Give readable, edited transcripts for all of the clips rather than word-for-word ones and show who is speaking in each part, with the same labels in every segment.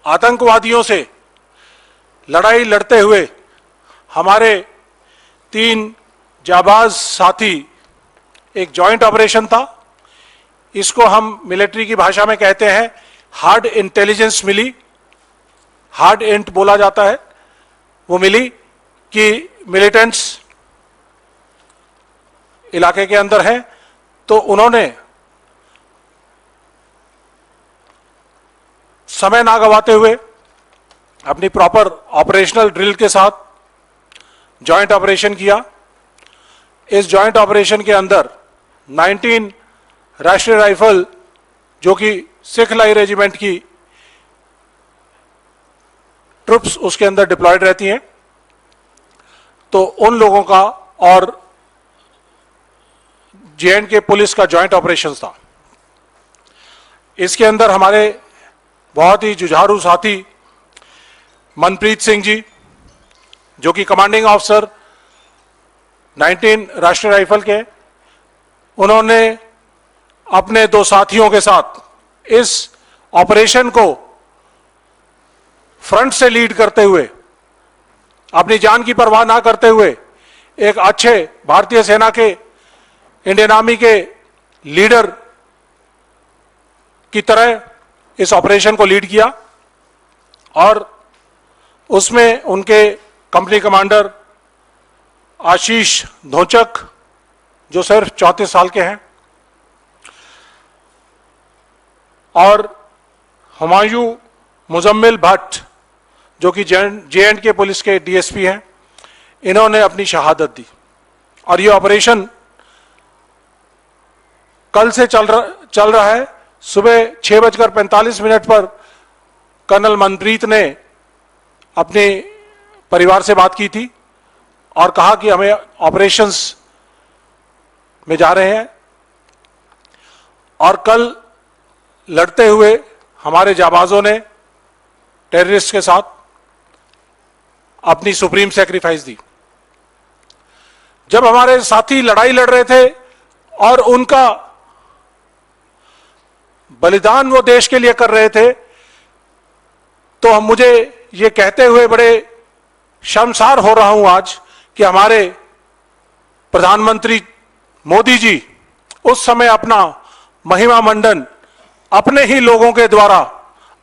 Speaker 1: आतंकवादियों से लड़ाई लड़ते हुए हमारे 3 जाबाज साथी, एक जॉइंट ऑपरेशन था, इसको हम मिलिट्री की भाषा में कहते हैं हार्ड इंटेलिजेंस मिली, हार्ड इंट बोला जाता है, वो मिली कि मिलिटेंट्स इलाके के अंदर हैं। तो उन्होंने समय ना गवाते हुए अपनी प्रॉपर ऑपरेशनल ड्रिल के साथ जॉइंट ऑपरेशन किया। इस जॉइंट ऑपरेशन के अंदर 19 राष्ट्रीय राइफल, जो कि सिख लाई रेजिमेंट की ट्रुप्स उसके अंदर डिप्लॉयड रहती हैं, तो उन लोगों का और जे.एंड.के पुलिस का जॉइंट ऑपरेशन था। इसके अंदर हमारे बहुत ही जुझारू साथी मनप्रीत सिंह जी, जो कि कमांडिंग ऑफिसर 19 राष्ट्रीय राइफल के, उन्होंने अपने 2 साथियों के साथ इस ऑपरेशन को फ्रंट से लीड करते हुए, अपनी जान की परवाह ना करते हुए, एक अच्छे भारतीय सेना के, इंडियन आर्मी के लीडर की तरह इस ऑपरेशन को लीड किया। और उसमें उनके कंपनी कमांडर आशीष धोचक, जो सिर्फ 34 साल के हैं, और हुमायूं मुजम्मिल भट्ट, जो कि जे.एंड.के पुलिस के डीएसपी हैं, इन्होंने अपनी शहादत दी। और ये ऑपरेशन कल से चल रहा है। सुबह 6:45 पर कर्नल मनप्रीत ने अपने परिवार से बात की थी और कहा कि हमें ऑपरेशंस में जा रहे हैं, और कल लड़ते हुए हमारे जाबाजों ने टेररिस्ट के साथ अपनी सुप्रीम सैक्रिफाइस दी। जब हमारे साथी लड़ाई लड़ रहे थे और उनका बलिदान वो देश के लिए कर रहे थे, तो मुझे ये कहते हुए बड़े शर्मसार हो रहा हूं आज कि हमारे प्रधानमंत्री मोदी जी उस समय अपना महिमा मंडन अपने ही लोगों के द्वारा,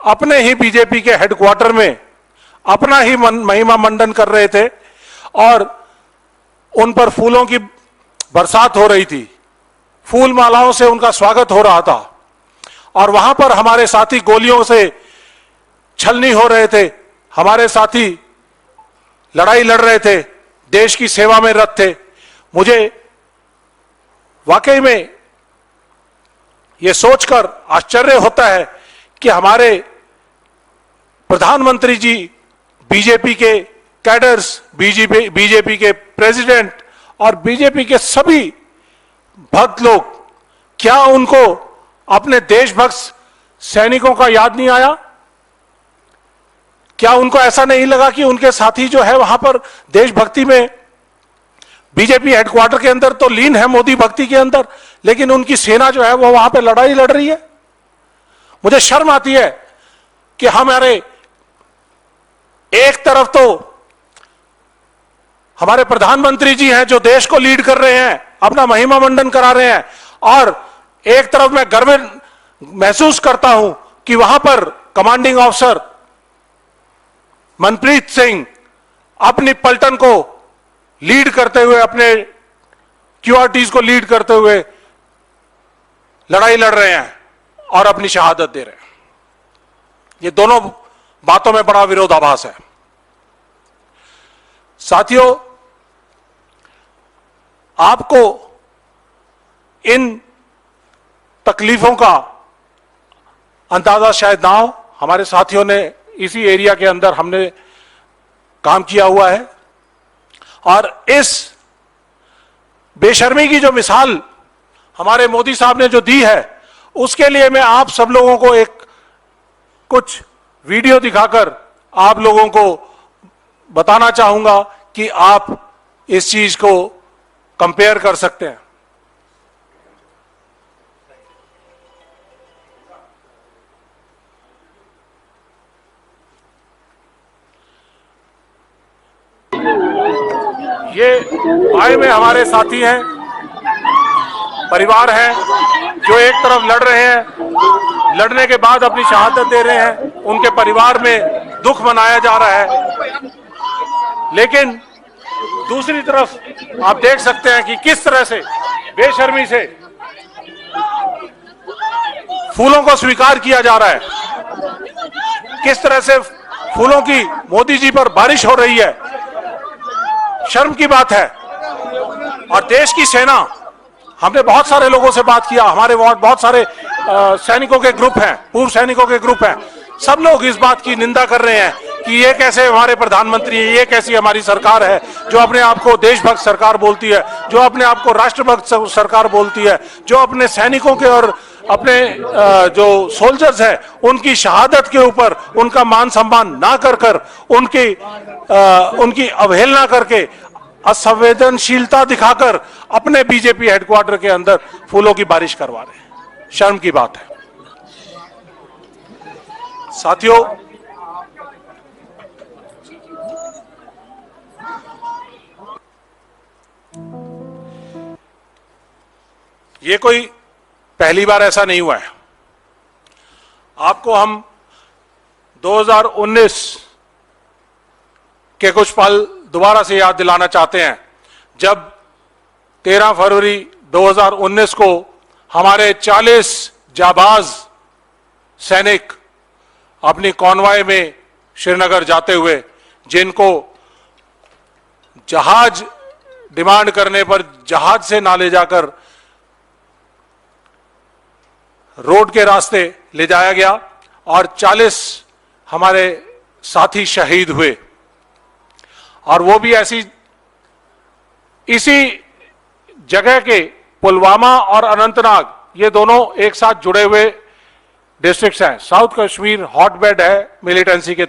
Speaker 1: अपने ही बीजेपी के हेडक्वार्टर में अपना ही महिमा मंडन कर रहे थे, और उन पर फूलों की बरसात हो रही थी, फूल मालाओं से उनका स्वागत हो रहा था, और वहां पर हमारे साथी गोलियों से छलनी हो रहे थे, हमारे साथी लड़ाई लड़ रहे थे, देश की सेवा में रत थे। मुझे वाकई में यह सोचकर आश्चर्य होता है कि हमारे प्रधानमंत्री जी, बीजेपी के कैडर्स, बीजेपी के प्रेसिडेंट और बीजेपी के सभी भक्त लोग, क्या उनको अपने देशभक्त सैनिकों का याद नहीं आया? क्या उनको ऐसा नहीं लगा कि उनके साथी जो है वहां पर देशभक्ति में, बीजेपी हेडक्वार्टर के अंदर तो लीन है मोदी भक्ति के अंदर, लेकिन उनकी सेना जो है वो वहां पर लड़ाई लड़ रही है? मुझे शर्म आती है कि हमारे एक तरफ तो हमारे प्रधानमंत्री जी हैं जो देश को लीड कर रहे हैं, अपना महिमा मंडन करा रहे हैं, और एक तरफ मैं गर्व महसूस करता हूं कि वहां पर कमांडिंग ऑफिसर मनप्रीत सिंह अपनी पलटन को लीड करते हुए, अपने क्यूआरटीज को लीड करते हुए लड़ाई लड़ रहे हैं और अपनी शहादत दे रहे हैं। ये दोनों बातों में बड़ा विरोधाभास है। साथियों, आपको इन तकलीफों का अंदाजा शायद ना हो। हमारे साथियों ने इसी एरिया के अंदर हमने काम किया हुआ है, और इस बेशर्मी की जो मिसाल हमारे मोदी साहब ने जो दी है, उसके लिए मैं आप सब लोगों को एक कुछ वीडियो दिखाकर आप लोगों को बताना चाहूंगा कि आप इस चीज को कंपेयर कर सकते हैं। ये भाई में हमारे साथी हैं, परिवार हैं, जो एक तरफ लड़ रहे हैं, लड़ने के बाद अपनी शहादत दे रहे हैं, उनके परिवार में दुख मनाया जा रहा है। लेकिन दूसरी तरफ आप देख सकते हैं कि किस तरह से बेशर्मी से फूलों को स्वीकार किया जा रहा है, किस तरह से फूलों की मोदी जी पर बारिश हो रही है। शर्म की बात है। और देश की सेना, हमने बहुत सारे लोगों से बात किया, हमारे बहुत सारे सैनिकों के ग्रुप हैं, पूर्व सैनिकों के ग्रुप हैं, सब लोग इस बात की निंदा कर रहे हैं कि ये कैसे हमारे प्रधानमंत्री है, ये कैसी हमारी सरकार है जो अपने आप को देशभक्त सरकार बोलती है, जो अपने आप को राष्ट्रभक्त सरकार बोलती है, जो अपने सैनिकों के और अपने जो सोल्जर्स हैं उनकी शहादत के ऊपर उनका मान सम्मान ना कर उनकी अवहेलना करके, असंवेदनशीलता दिखाकर अपने बीजेपी हेडक्वार्टर के अंदर फूलों की बारिश करवा रहे हैं। शर्म की बात है। साथियों, ये कोई पहली बार ऐसा नहीं हुआ है। आपको हम 2019 के कुछ पल दोबारा से याद दिलाना चाहते हैं, जब 13 फरवरी 2019 को हमारे 40 जाबाज सैनिक अपनी कॉन्वॉय में श्रीनगर जाते हुए, जिनको जहाज डिमांड करने पर जहाज से ना ले जाकर रोड के रास्ते ले जाया गया और 40 हमारे साथी शहीद हुए। और वो भी इसी जगह के पुलवामा और अनंतनाग, ये दोनों एक साथ जुड़े हुए डिस्ट्रिक्ट्स हैं। साउथ कश्मीर हॉटबेड है मिलिटेंसी के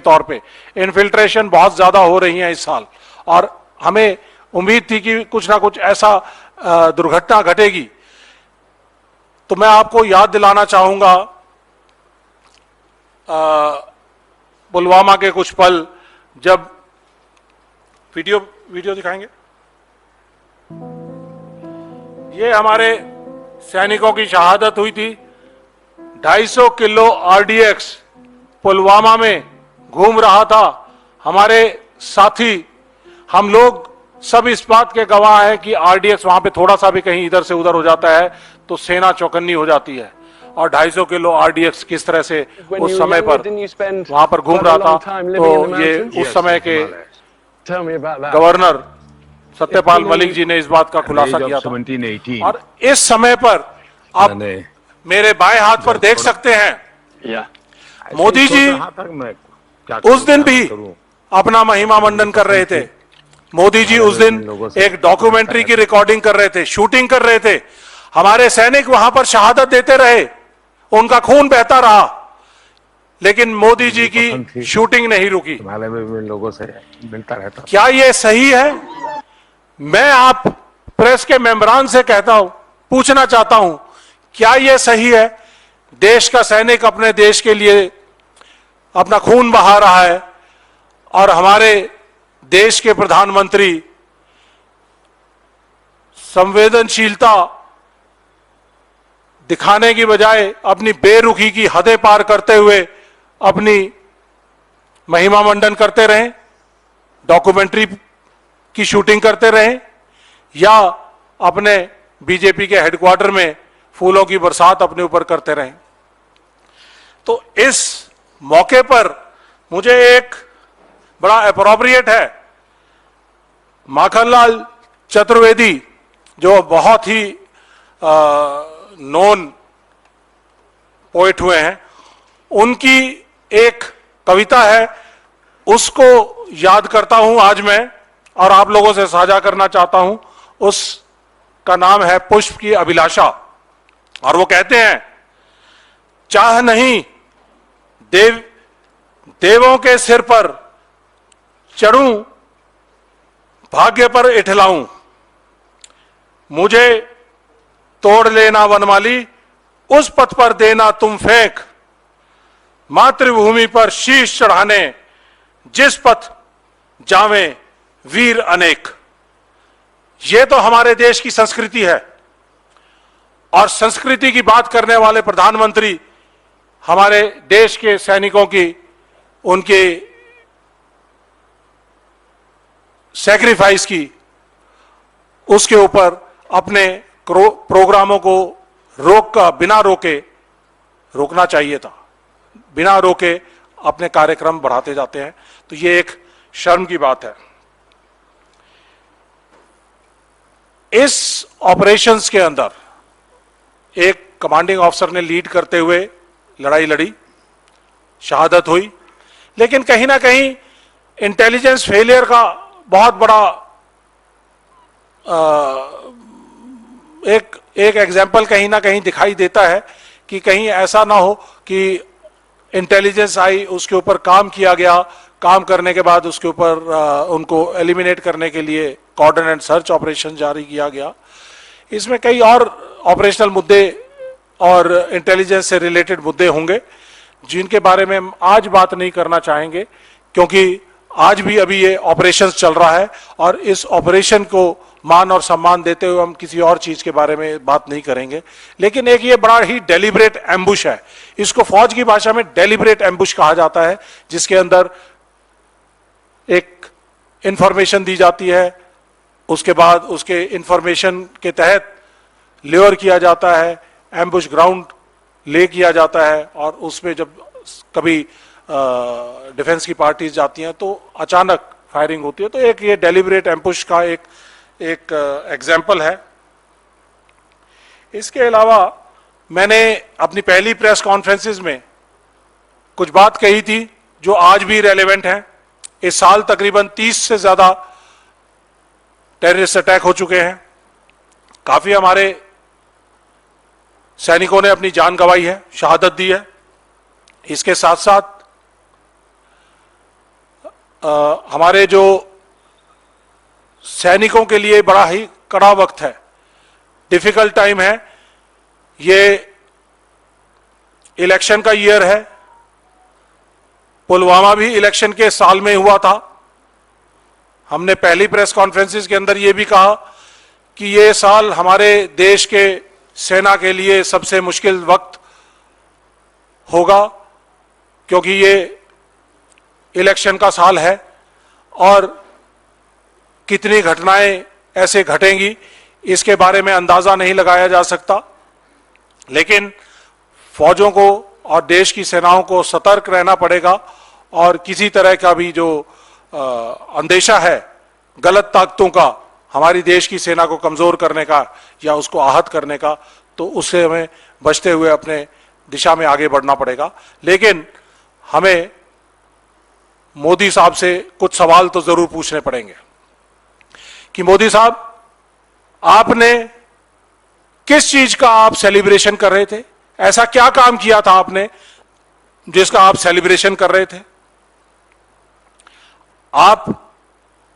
Speaker 1: तौर पे। इन्फिल्ट्रेशन बहुत ज्यादा हो रही है इस साल और हमें उम्मीद थी कि कुछ ना कुछ ऐसा दुर्घटना घटेगी। तो मैं आपको याद दिलाना चाहूंगा पुलवामा के कुछ पल, जब वीडियो दिखाएंगे। ये हमारे सैनिकों की शहादत हुई थी। 250 किलो आरडीएक्स पुलवामा में घूम रहा था। हमारे साथी, हम लोग सब इस बात के गवाह हैं कि आरडीएक्स वहां पे थोड़ा सा भी कहीं इधर से उधर हो जाता है तो सेना चौकन्नी हो जाती है। और 250 किलो आरडीएक्स किस तरह से उस समय पर वहां पर घूम रहा था, तो ये उस समय के गवर्नर सत्यपाल मलिक जी ने इस बात का खुलासा किया था। और इस समय पर आप मेरे बाएं हाथ पर देख सकते हैं, मोदी जी उस दिन भी अपना महिमा मंडन कर रहे थे। मोदी जी उस दिन एक डॉक्यूमेंट्री की रिकॉर्डिंग कर रहे थे, शूटिंग कर रहे थे। हमारे सैनिक वहां पर शहादत देते रहे, उनका खून बहता रहा, लेकिन मोदी जी की शूटिंग नहीं रुकी।
Speaker 2: हिमालय में लोगों से मिलता रहता।
Speaker 1: क्या यह सही है? मैं आप प्रेस के मेंबरान से कहता हूं, पूछना चाहता हूं, क्या यह सही है? देश का सैनिक अपने देश के लिए अपना खून बहा रहा है और हमारे देश के प्रधानमंत्री संवेदनशीलता दिखाने की बजाय अपनी बेरुखी की हदें पार करते हुए अपनी महिमा मंडन करते रहे, डॉक्यूमेंट्री की शूटिंग करते रहे, या अपने बीजेपी के हेडक्वार्टर में फूलों की बरसात अपने ऊपर करते रहे। तो इस मौके पर मुझे एक बड़ा अप्रोप्रिएट है, माखनलाल चतुर्वेदी जो बहुत ही नोन पोएट हुए हैं, उनकी एक कविता है, उसको याद करता हूं आज मैं और आप लोगों से साझा करना चाहता हूं। उसका नाम है पुष्प की अभिलाषा और वो कहते हैं, चाह नहीं देवों के सिर पर चढ़ूं, भाग्य पर इठलाऊं, मुझे तोड़ लेना वनमाली, उस पथ पर देना तुम फेंक, मातृभूमि पर शीश चढ़ाने जिस पथ जावें वीर अनेक। ये तो हमारे देश की संस्कृति है, और संस्कृति की बात करने वाले प्रधानमंत्री हमारे देश के सैनिकों की, उनके सैक्रिफाइस की, उसके ऊपर अपने प्रोग्रामों को बिना रोके रोकना चाहिए था। बिना रोके अपने कार्यक्रम बढ़ाते जाते हैं, तो ये एक शर्म की बात है। इस ऑपरेशंस के अंदर एक कमांडिंग ऑफिसर ने लीड करते हुए लड़ाई लड़ी, शहादत हुई, लेकिन कहीं ना कहीं इंटेलिजेंस फेलियर का बहुत बड़ा एक एग्जाम्पल कहीं ना कहीं दिखाई देता है कि कहीं ऐसा ना हो कि इंटेलिजेंस आई, उसके ऊपर काम किया गया, काम करने के बाद उसके ऊपर उनको एलिमिनेट करने के लिए कॉर्डन एंड सर्च ऑपरेशन जारी किया गया। इसमें कई और ऑपरेशनल मुद्दे और इंटेलिजेंस से रिलेटेड मुद्दे होंगे जिनके बारे में हम आज बात नहीं करना चाहेंगे, क्योंकि आज भी अभी ये ऑपरेशन चल रहा है और इस ऑपरेशन को मान और सम्मान देते हुए हम किसी और चीज के बारे में बात नहीं करेंगे। लेकिन एक ये बड़ा ही डेलिब्रेट एम्बुश है, इसको फौज की भाषा में डेलिब्रेट एम्बुश कहा जाता है, जिसके अंदर एक इंफॉर्मेशन दी जाती है, उसके बाद उसके इंफॉर्मेशन के तहत ल्योर किया जाता है, एम्बुश ग्राउंड ले किया जाता है, और उसमें जब कभी डिफेंस की पार्टीज जाती हैं तो अचानक फायरिंग होती है। तो एक ये डेलिब्रेट एम्बुश का एक एग्जाम्पल है। इसके अलावा मैंने अपनी पहली प्रेस कॉन्फ्रेंसेस में कुछ बात कही थी जो आज भी रेलेवेंट है। इस साल तकरीबन 30 से ज्यादा टेररिस्ट अटैक हो चुके हैं, काफी हमारे सैनिकों ने अपनी जान गंवाई है, शहादत दी है। इसके साथ साथ हमारे जो सैनिकों के लिए बड़ा ही कड़ा वक्त है, डिफिकल्ट टाइम है। ये इलेक्शन का ईयर है, पुलवामा भी इलेक्शन के साल में हुआ था। हमने पहली प्रेस कॉन्फ्रेंसेस के अंदर यह भी कहा कि ये साल हमारे देश के सेना के लिए सबसे मुश्किल वक्त होगा, क्योंकि ये इलेक्शन का साल है और कितनी घटनाएं ऐसे घटेंगी इसके बारे में अंदाजा नहीं लगाया जा सकता। लेकिन फौजों को और देश की सेनाओं को सतर्क रहना पड़ेगा, और किसी तरह का भी जो अंदेशा है गलत ताकतों का हमारी देश की सेना को कमजोर करने का या उसको आहत करने का, तो उससे हमें बचते हुए अपने दिशा में आगे बढ़ना पड़ेगा। लेकिन हमें मोदी साहब से कुछ सवाल तो जरूर पूछने पड़ेंगे कि मोदी साहब, आपने किस चीज का आप सेलिब्रेशन कर रहे थे? ऐसा क्या काम किया था आपने जिसका आप सेलिब्रेशन कर रहे थे? आप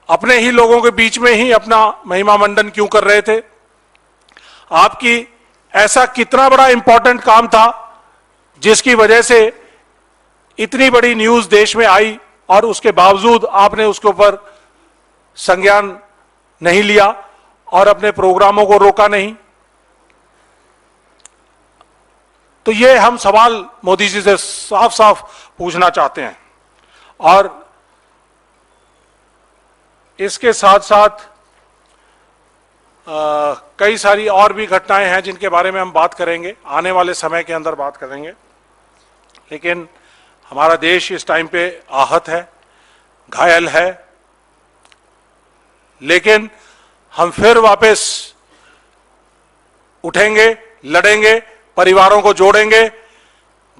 Speaker 1: अपने ही लोगों के बीच में ही अपना महिमा मंडन क्यों कर रहे थे? आपकी ऐसा कितना बड़ा इंपॉर्टेंट काम था जिसकी वजह से इतनी बड़ी न्यूज देश में आई और उसके बावजूद आपने उसके ऊपर संज्ञान नहीं लिया और अपने प्रोग्रामों को रोका नहीं? तो ये हम सवाल मोदी जी से साफ साफ पूछना चाहते हैं। और इसके साथ साथ कई सारी और भी घटनाएं हैं जिनके बारे में हम बात करेंगे, आने वाले समय के अंदर बात करेंगे। लेकिन हमारा देश इस टाइम पे आहत है, घायल है, लेकिन हम फिर वापस उठेंगे, लड़ेंगे, परिवारों को जोड़ेंगे।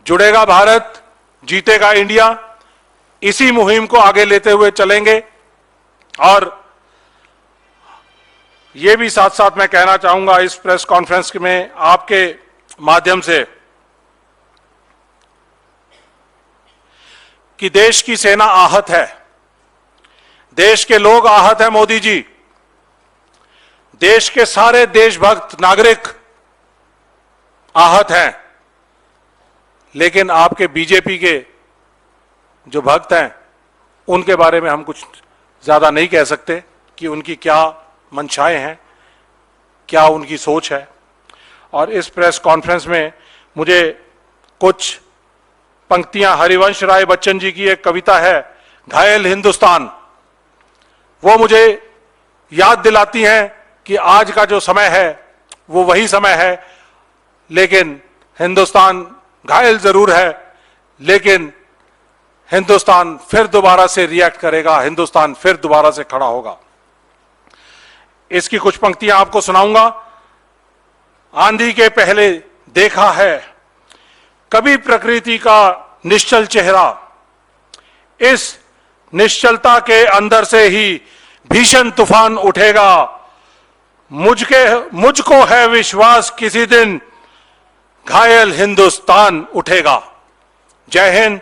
Speaker 1: जुड़ेगा भारत, जीतेगा इंडिया, इसी मुहिम को आगे लेते हुए चलेंगे। और यह भी साथ साथ मैं कहना चाहूंगा इस प्रेस कॉन्फ्रेंस में आपके माध्यम से कि देश की सेना आहत है, देश के लोग आहत हैं। मोदी जी, देश के सारे देशभक्त नागरिक आहत हैं, लेकिन आपके बीजेपी के जो भक्त हैं उनके बारे में हम कुछ ज्यादा नहीं कह सकते कि उनकी क्या मंशाएं हैं, क्या उनकी सोच है। और इस प्रेस कॉन्फ्रेंस में मुझे कुछ पंक्तियां हरिवंश राय बच्चन जी की एक कविता है, घायल हिंदुस्तान, वो मुझे याद दिलाती हैं कि आज का जो समय है वो वही समय है, लेकिन हिंदुस्तान घायल जरूर है, लेकिन हिंदुस्तान फिर दोबारा से रिएक्ट करेगा, हिंदुस्तान फिर दोबारा से खड़ा होगा। इसकी कुछ पंक्तियां आपको सुनाऊंगा। आंधी के पहले देखा है कभी प्रकृति का निश्चल चेहरा, इस निश्चलता के अंदर से ही भीषण तूफान उठेगा, मुझको है विश्वास किसी दिन घायल हिंदुस्तान उठेगा। जय हिंद,